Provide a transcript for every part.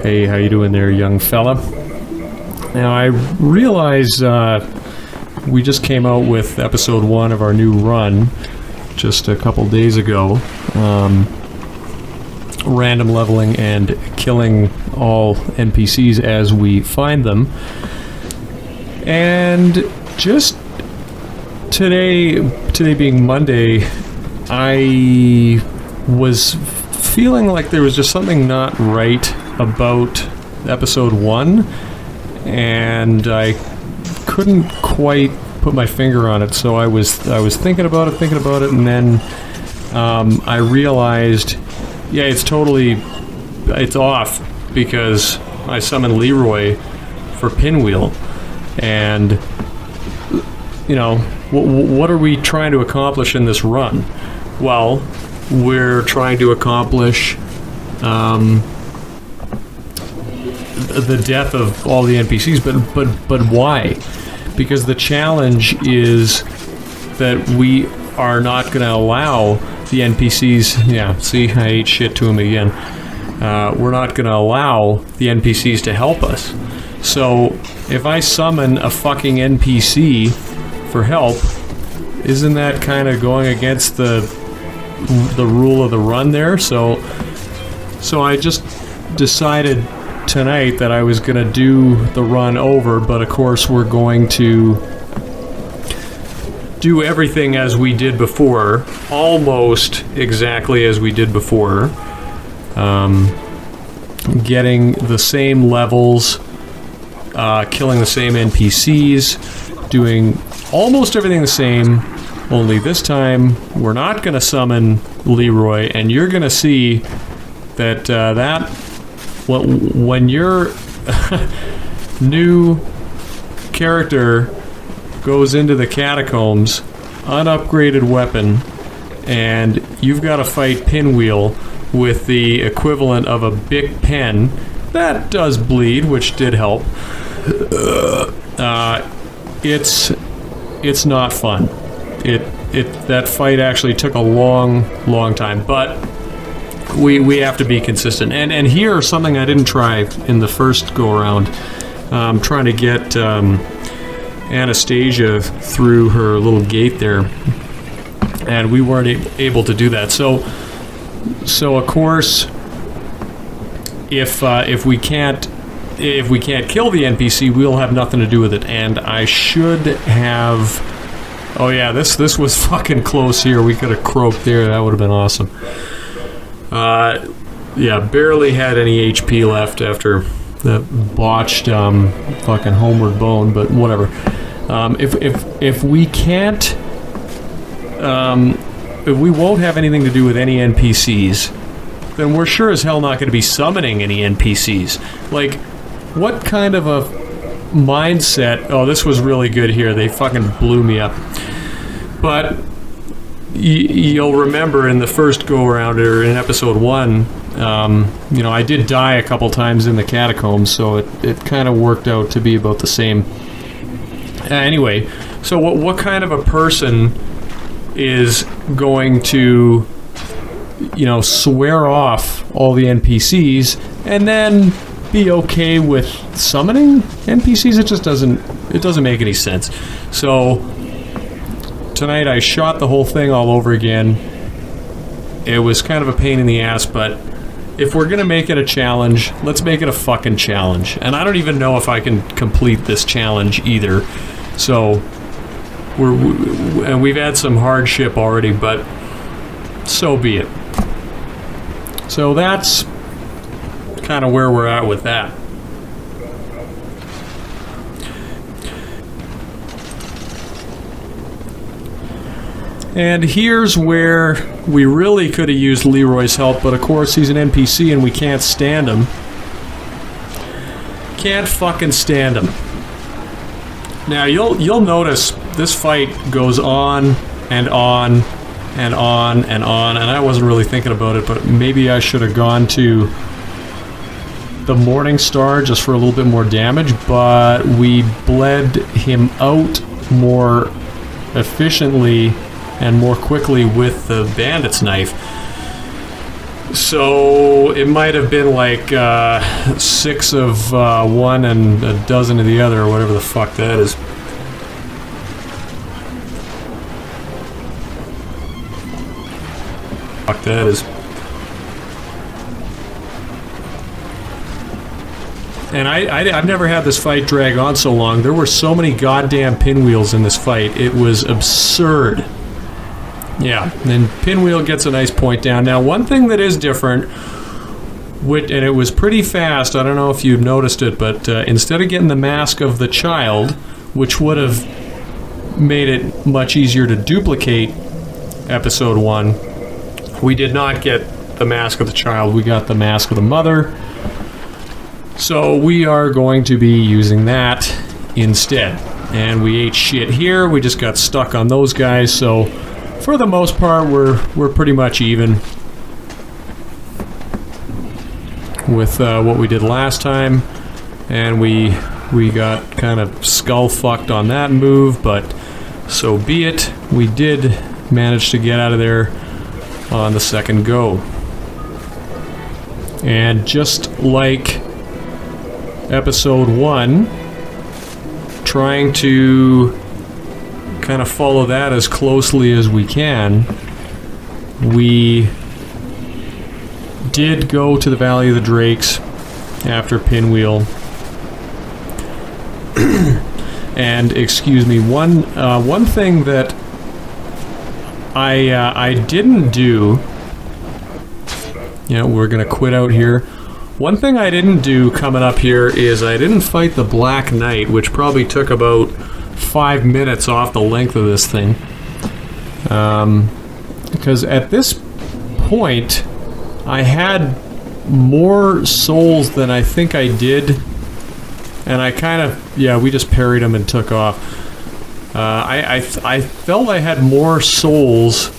Hey, how you doing there, young fella? Now, I realize we just came out with episode 1 of our new run just a couple days ago. Random leveling and killing all NPCs as we find them. And just today being Monday, I was feeling like there was just something not right about episode 1, and I couldn't quite put my finger on it, so I was thinking about it, and then I realized, yeah, it's off, because I summoned Leeroy for Pinwheel, and, you know, what are we trying to accomplish in this run? Well, we're trying to accomplish the death of all the NPCs, but why? Because the challenge is that we are not going to allow the NPCs. Yeah, see, I ate shit to him again. We're not going to allow the NPCs to help us. So if I summon a fucking NPC for help, isn't that kind of going against the rule of the run there? So I just decided tonight that I was going to do the run over, but of course we're going to do everything as we did before, almost exactly as we did before, getting the same levels, killing the same NPCs, doing almost everything the same, only this time we're not going to summon Leeroy, and you're going to see that when your new character goes into the catacombs, unupgraded weapon, and you've got to fight Pinwheel with the equivalent of a Bic pen, that does bleed, which did help. It's not fun. That fight actually took a long time, but we have to be consistent. And here's something I didn't try in the first go-around. Trying to get Anastasia through her little gate there, and we weren't able to do that. So of course, if we can't kill the NPC, we'll have nothing to do with it. And I should have. Oh yeah, this was fucking close here. We could have croaked there. That would have been awesome. Yeah, barely had any HP left after that botched fucking homeward bone, but whatever. If we can't, if we won't have anything to do with any NPCs, then we're sure as hell not going to be summoning any NPCs. Like, what kind of a mindset? Oh, this was really good here. They fucking blew me up. But you'll remember in the first go-around, or in episode 1, you know, I did die a couple times in the catacombs, so it kind of worked out to be about the same. Anyway, so what kind of a person is going to, you know, swear off all the NPCs and then be okay with summoning NPCs? It just doesn't make any sense. So tonight I shot the whole thing all over again. It was kind of a pain in the ass, but if we're gonna make it a challenge, let's make it a fucking challenge. And I don't even know if I can complete this challenge either. So we've had some hardship already, but so be it. So that's kind of where we're at with that. And here's where we really could have used Leeroy's help, but of course he's an NPC and we can't stand him. Can't fucking stand him. Now you'll notice this fight goes on and on and on and on, and I wasn't really thinking about it, but maybe I should have gone to the Morning Star just for a little bit more damage, but we bled him out more efficiently and more quickly with the bandit's knife. So it might have been like 6 of one and a dozen of the other, or whatever the fuck that is. Fuck that is. And I've never had this fight drag on so long. There were so many goddamn pinwheels in this fight. It was absurd. Yeah, and Pinwheel gets a nice point down. Now, one thing that is different, and it was pretty fast, I don't know if you noticed it, but instead of getting the mask of the child, which would have made it much easier to duplicate episode 1, we did not get the mask of the child. We got the mask of the mother. So we are going to be using that instead. And we ate shit here. We just got stuck on those guys, so for the most part, we're pretty much even with what we did last time, and we got kind of skull fucked on that move, but so be it. We did manage to get out of there on the second go, and just like episode 1, trying to kind of follow that as closely as we can, we did go to the Valley of the Drakes after Pinwheel. And excuse me, one thing that I didn't do, we're gonna quit out here. One thing I didn't do coming up here is I didn't fight the Black Knight, which probably took about 5 minutes off the length of this thing, because at this point I had more souls than I think I did, and I kind of, we just parried them and took off. I felt I had more souls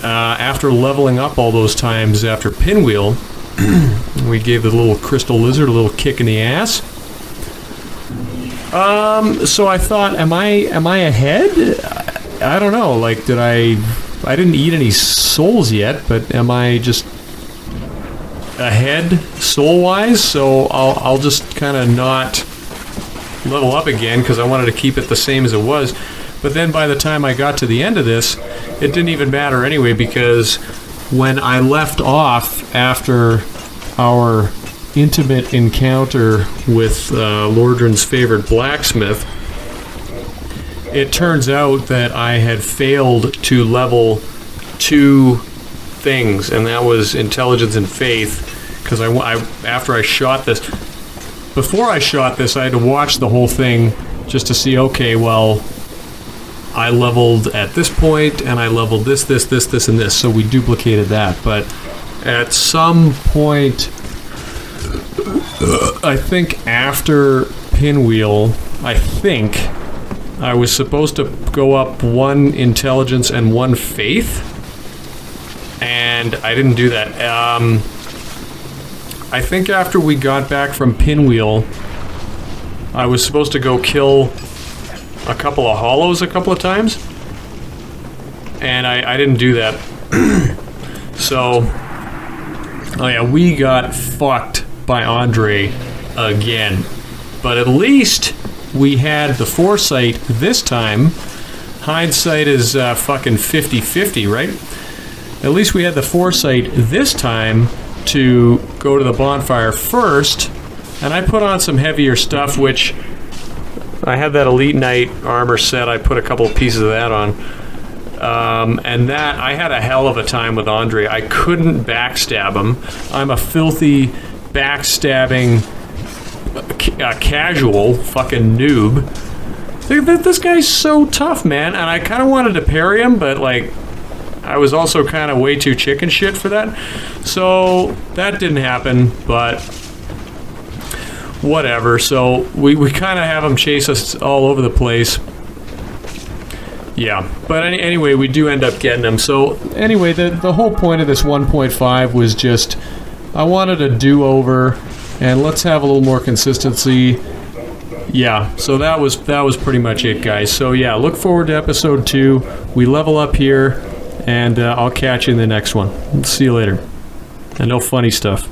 after leveling up all those times after Pinwheel. We gave the little crystal lizard a little kick in the ass. So I thought, am I ahead? I don't know, like, I didn't eat any souls yet, but am I just ahead soul-wise? So I'll just kind of not level up again, because I wanted to keep it the same as it was. But then by the time I got to the end of this, it didn't even matter anyway, because when I left off after our intimate encounter with Lordran's favorite blacksmith, it turns out that I had failed to level 2 things, and that was intelligence and faith, because after I shot this, before I shot this, I had to watch the whole thing just to see, okay, well, I leveled at this point, and I leveled this, and this, so we duplicated that. But at some point, I think after Pinwheel, I was supposed to go up 1 intelligence and 1 faith, and I didn't do that. I think after we got back from Pinwheel, I was supposed to go kill a couple of hollows a couple of times, and I didn't do that. So, we got fucked by Andre again. But at least we had the foresight this time. Hindsight is fucking 50-50, right? At least we had the foresight this time to go to the bonfire first, and I put on some heavier stuff, which I had that Elite Knight armor set. I put a couple of pieces of that on. And that, I had a hell of a time with Andre. I couldn't backstab him. I'm a filthy, backstabbing, casual fucking noob. This guy's so tough, man. And I kind of wanted to parry him, but, like, I was also kind of way too chicken shit for that. So, that didn't happen, but whatever. So, we kind of have him chase us all over the place. Yeah, but anyway, we do end up getting him. So, anyway, the whole point of this 1.5 was just, I wanted a do-over, and let's have a little more consistency. Yeah, so that was pretty much it, guys. So, yeah, look forward to episode 2. We level up here, and I'll catch you in the next one. See you later. And no funny stuff.